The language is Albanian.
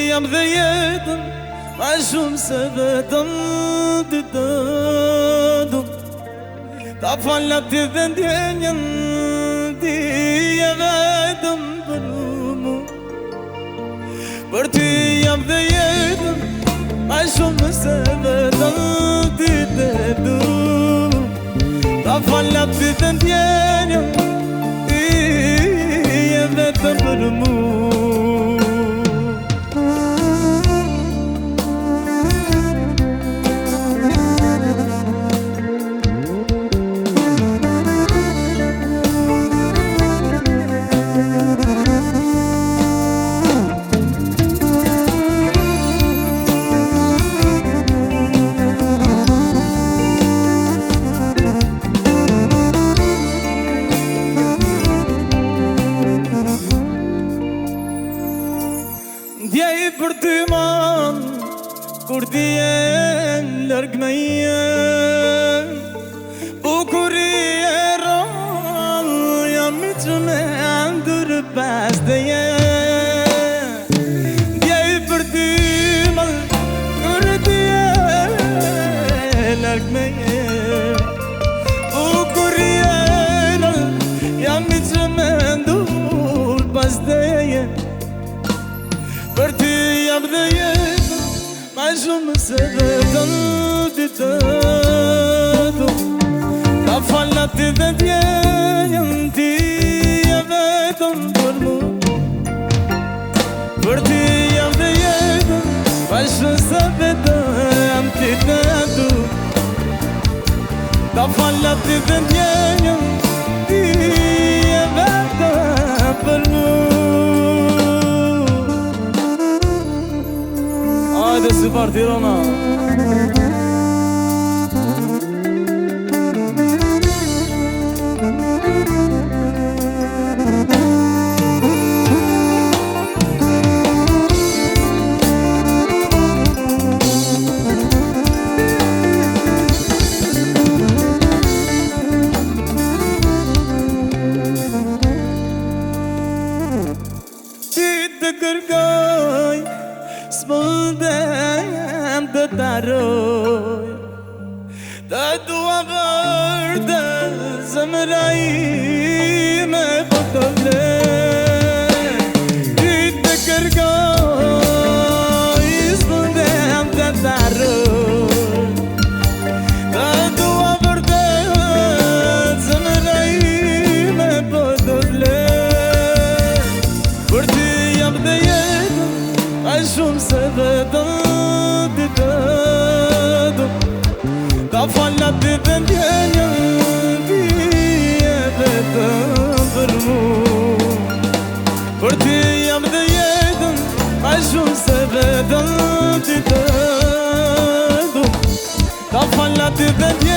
jam dhe jetën, ma shumë se vetëm ti dëdu. Ta falja ti dhe ndjenjën, ti e vetëm për mu. Për ty jam dhe jetën, ma shumë se vetëm ti dëdu. Ta falja ti dhe ndjenjën, ti e vetëm për mu. Ndjej për ty man, kur ti e lërg me jem. Bukuri e rall, jam i që me andur pas dhe jem. Ndjej për ty man, kur ti e lërg me jem. Bukuri e rall, jam i që me andur pas dhe jem. Për ty jam dhe jetën, ma shumë se vetëm ti dëdu. Ta falja ti dhe ndjenjën, ti e vetëm për mu. Për ty jam dhe jetën, ma shumë se vetëm ti dëdu. Ta falja ti dhe ndjenjën, ti e vetëm për mu. Hajde si partirona. Ti të kërkoj, s'mundem të taroj. Të dua vërte, zemra ime po të vlen. Ti të kërkoj, s'mundem të taroj. Të dua vërte, zemra ime po të vlen. Për ty jam dhe jetën, ma shumë se vetëm ti dëdu. Ta falja ti dhe ndjenjën, ti e vetëm për mu. Për ty jam dhe jetën, ma shumë se vetëm ti dëdu. Ta falja ti dhe ndjenjën,